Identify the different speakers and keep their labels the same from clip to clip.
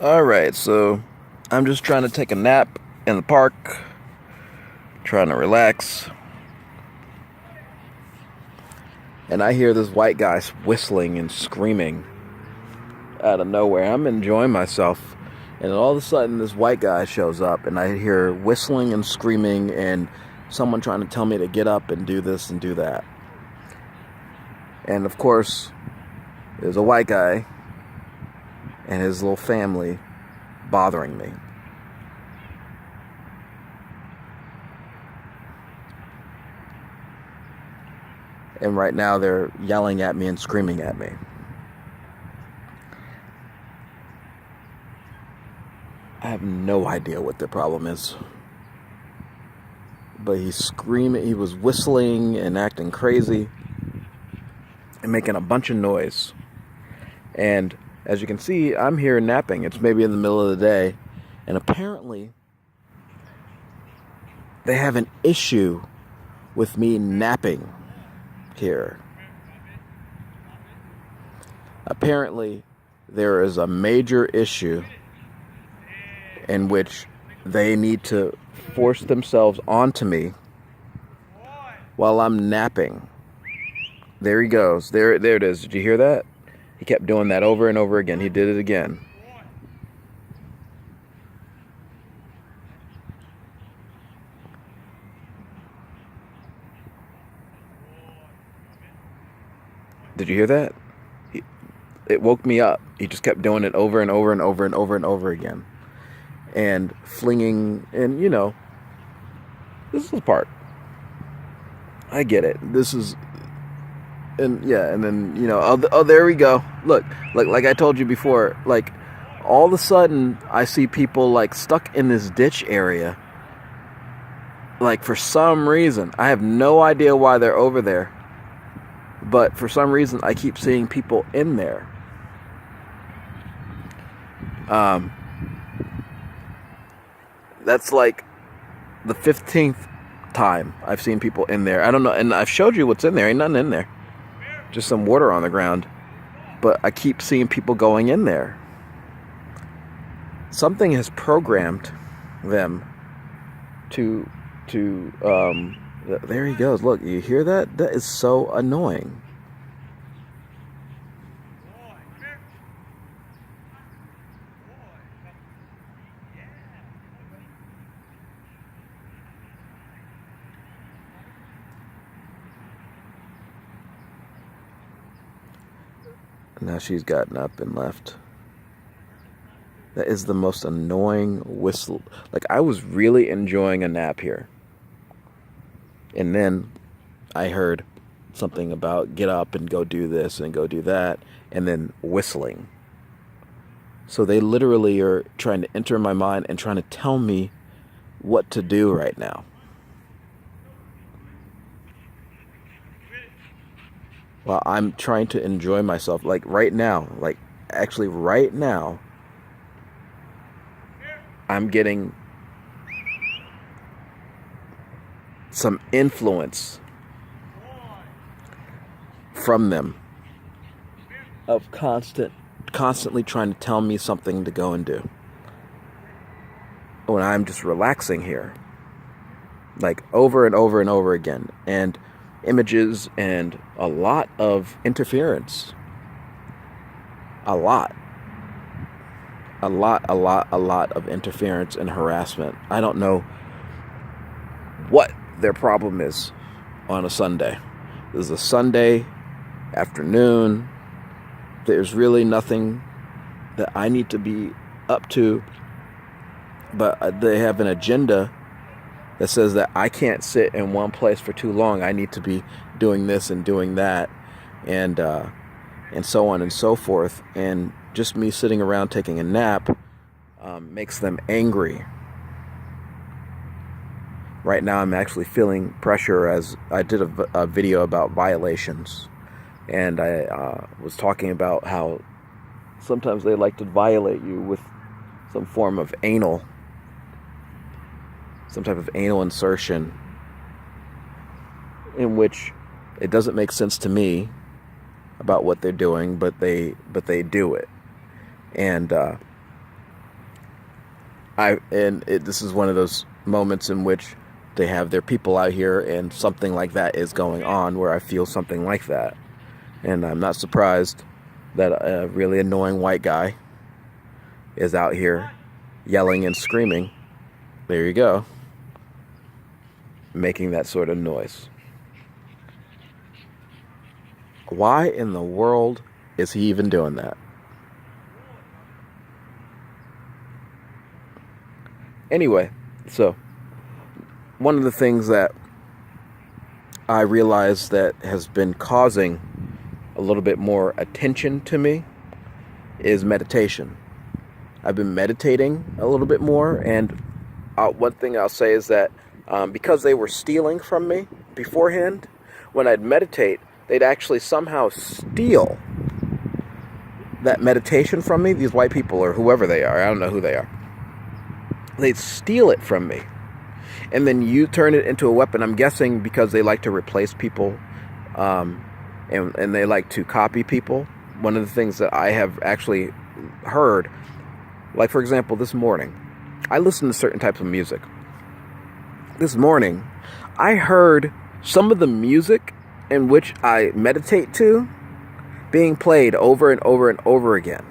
Speaker 1: Alright, so I'm just trying to take a nap in the park, trying to relax, and I hear this white guy whistling and screaming out of nowhere. I'm enjoying myself, and all of a sudden this white guy shows up, and I hear whistling and screaming and someone trying to tell me to get up and do this and do that. And of course, there's a white guy and his little family bothering me. And right now they're yelling at me and screaming at me. I have no idea what their problem is. But he's screaming, he was whistling and acting crazy and making a bunch of noise. And as you can see, I'm here napping. It's maybe in the middle of the day. And apparently, they have an issue with me napping here. Apparently, there is a major issue in which they need to force themselves onto me while I'm napping. There he goes. There it is. Did you hear that? He kept doing that over and over again. He did it again. Did you hear that? It woke me up. He just kept doing it over and over and over and over and over again. And flinging, and this is the part. I get it. This is, and yeah, and then, oh, there we go. Look, like I told you before, like, all of a sudden, I see people, like, stuck in this ditch area. Like, for some reason, I have no idea why they're over there. But for some reason, I keep seeing people in there. That's like the 15th time I've seen people in there. I don't know, and I've showed you what's in there. Ain't nothing in there. Just some water on the ground. But I keep seeing people going in there. Something has programmed them to there he goes. Look, you hear that? That is so annoying. Now she's gotten up and left. That is the most annoying whistle. Like, I was really enjoying a nap here. And then I heard something about get up and go do this and go do that, and then whistling. So they literally are trying to enter my mind and trying to tell me what to do right now. While I'm trying to enjoy myself, like right now, like actually right now, I'm getting some influence from them of constantly trying to tell me something to go and do when I'm just relaxing here, like over and over and over again, and images and a lot of interference, a lot of interference and harassment. I don't know what their problem is on a Sunday. This is a Sunday afternoon. There's really nothing that I need to be up to, but they have an agenda that says that I can't sit in one place for too long. I need to be doing this and doing that, and so on and so forth. And just me sitting around taking a nap makes them angry. Right now I'm actually feeling pressure, as I did a video about violations. And I was talking about how sometimes they like to violate you with some form of some type of anal insertion, in which it doesn't make sense to me about what they're doing, but they do it. And This is one of those moments in which they have their people out here and something like that is going on, where I feel something like that. And I'm not surprised that a really annoying white guy is out here yelling and screaming. There you go. Making that sort of noise. Why in the world is he even doing that? Anyway, so one of the things that I realize that has been causing a little bit more attention to me is meditation. I've been meditating a little bit more, and one thing I'll say is that because they were stealing from me beforehand, when I'd meditate, they'd actually somehow steal that meditation from me. These white people, or whoever they are, I don't know who they are. They'd steal it from me, and then you turn it into a weapon. I'm guessing because they like to replace people, and they like to copy people. One of the things that I have actually heard, like for example, this morning, I listen to certain types of music. This morning, I heard some of the music in which I meditate to being played over and over and over again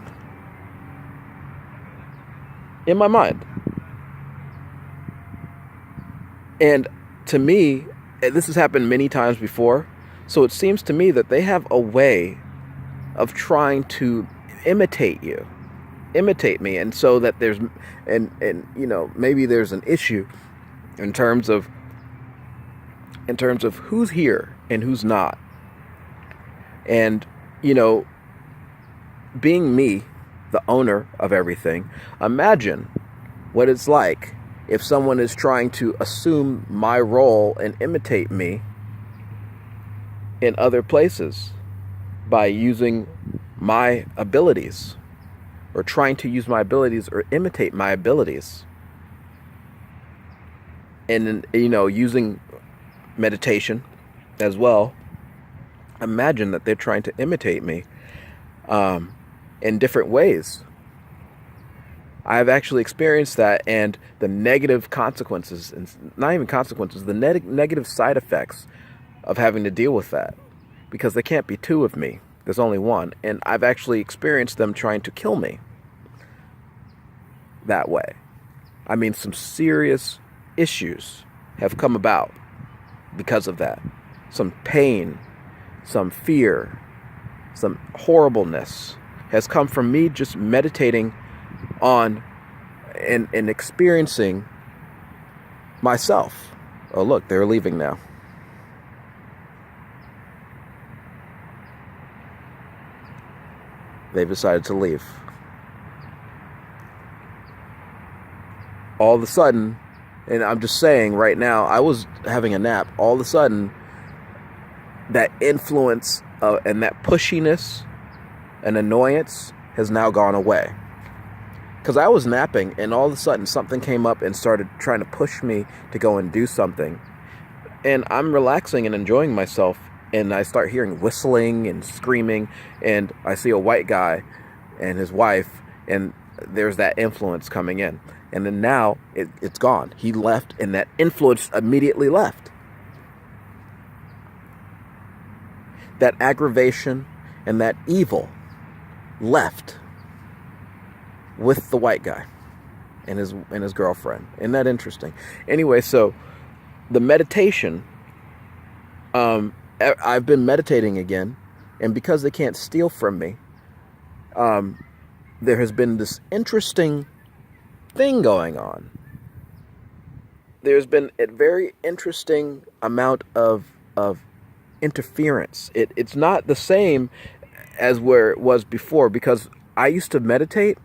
Speaker 1: in my mind. And to me, this has happened many times before, so it seems to me that they have a way of trying to imitate me, and so that there's maybe there's an issue in terms of who's here and who's not. And being me, the owner of everything, imagine what it's like if someone is trying to assume my role and imitate me in other places by using my abilities, or trying to use my abilities or imitate my abilities. And using meditation as well. Imagine that they're trying to imitate me in different ways. I've actually experienced that, and the negative consequences, and not even consequences, the negative side effects of having to deal with that, because there can't be two of me. There's only one, and I've actually experienced them trying to kill me that way. I mean, some serious issues have come about because of that. Some pain, some fear, some horribleness has come from me just meditating on and experiencing myself. Oh, look, they're leaving now. They've decided to leave. All of a sudden, and I'm just saying right now, I was having a nap. All of a sudden, that influence and that pushiness and annoyance has now gone away. Because I was napping, and all of a sudden something came up and started trying to push me to go and do something. And I'm relaxing and enjoying myself, and I start hearing whistling and screaming, and I see a white guy and his wife, and there's that influence coming in. And then now it's gone. He left, and that influence immediately left. That aggravation and that evil left with the white guy and his girlfriend. Isn't that interesting? Anyway, so the meditation, I've been meditating again, and because they can't steal from me, there has been this interesting thing going on. There's been a very interesting amount of interference. It's not the same as where it was before, because I used to meditate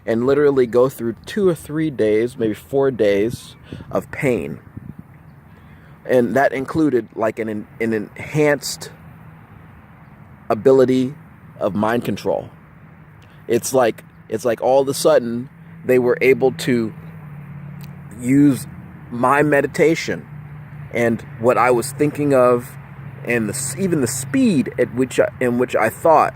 Speaker 1: and literally go through 2 or 3 days, maybe 4 days of pain. And that included like an enhanced ability of mind control. It's like all of a sudden they were able to use my meditation and what I was thinking of, and even the speed in which I thought,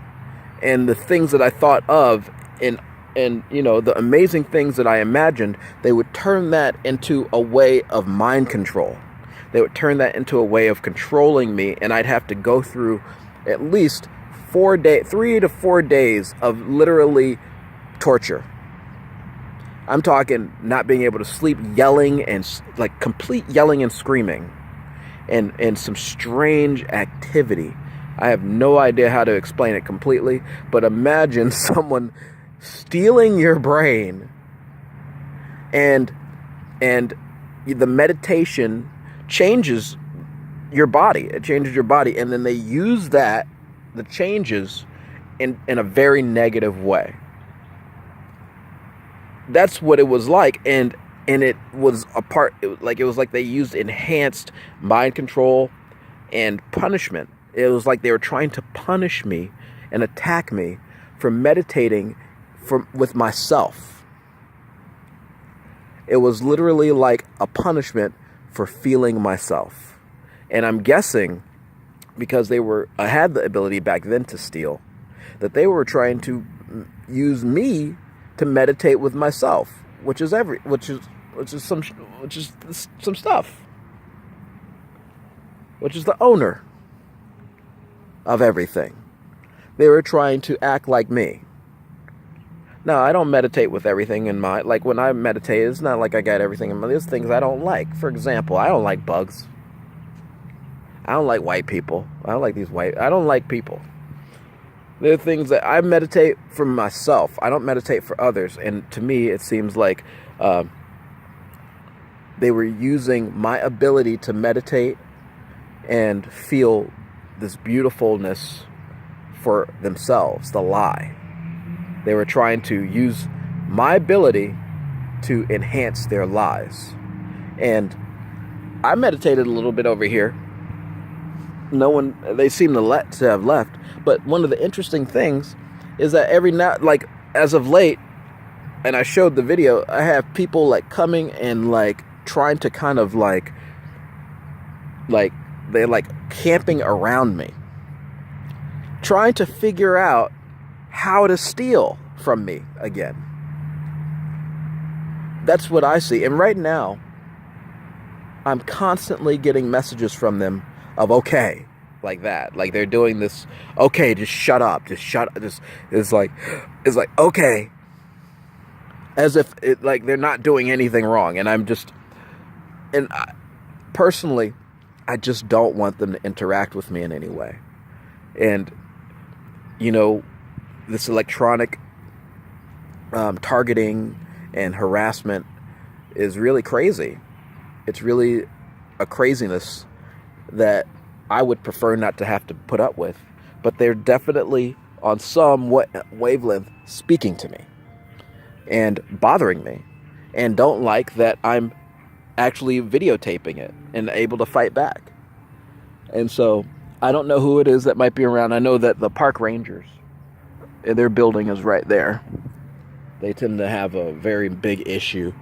Speaker 1: and the things that I thought of, and and you know, the amazing things that I imagined, they would turn that into a way of mind control. They would turn that into a way of controlling me, and I'd have to go through at least 3 to 4 days of literally torture. I'm talking not being able to sleep, yelling, and like complete yelling and screaming, and some strange activity. I have no idea how to explain it completely, but imagine someone stealing your brain, and the meditation changes your body. It changes your body, and then they use the changes in a very negative way. That's what it was like, and it was it was like they used enhanced mind control and punishment. It was like they were trying to punish me and attack me for meditating with myself. It was literally like a punishment for feeling myself. And I'm guessing, because I had the ability back then to steal, that they were trying to use me to meditate with myself, which is some stuff, which is the owner of everything. They were trying to act like me. Now, I don't meditate with everything in mind. Like, when I meditate, it's not like I got everything in mind. There's things I don't like. For example, I don't like bugs. I don't like white people. I don't like people. There are things that I meditate for myself. I don't meditate for others. And to me, it seems like they were using my ability to meditate and feel this beautifulness for themselves, the lie. They were trying to use my ability to enhance their lies. And I meditated a little bit over here. They seem to have left. But one of the interesting things is that as of late, and I showed the video, I have people like coming and like trying to kind of like they're like camping around me, trying to figure out how to steal from me again. That's what I see. And right now, I'm constantly getting messages from them of okay, like that. Like they're doing this, okay, just shut up. It's like okay. As if they're not doing anything wrong. And personally, I just don't want them to interact with me in any way. And, you know, this electronic targeting and harassment is really crazy. It's really a craziness that I would prefer not to have to put up with. But they're definitely on some wavelength speaking to me and bothering me, and don't like that I'm actually videotaping it and able to fight back. And so I don't know who it is that might be around. I know that the park rangers, their building is right there. They tend to have a very big issue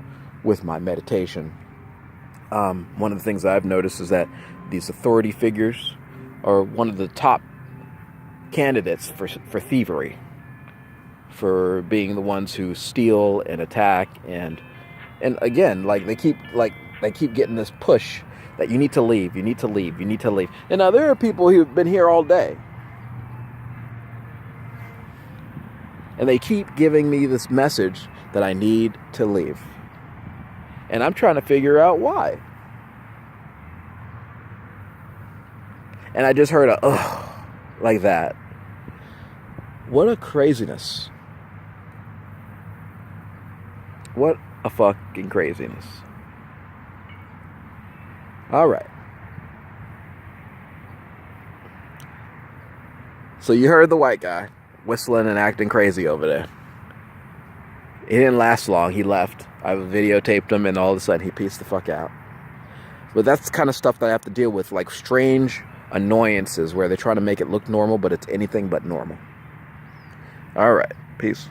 Speaker 1: with my meditation. One of the things I've noticed is that these authority figures are one of the top candidates for thievery, for being the ones who steal and attack, and again, they keep getting this push that you need to leave. And now there are people who've been here all day, and they keep giving me this message that I need to leave. And I'm trying to figure out why. And I just heard a ugh like that. What a craziness. What a fucking craziness. All right. So you heard the white guy whistling and acting crazy over there. He didn't last long. He left. I videotaped him, and all of a sudden he pieced the fuck out. But that's the kind of stuff that I have to deal with, like strange annoyances where they're trying to make it look normal, but it's anything but normal. All right. Peace.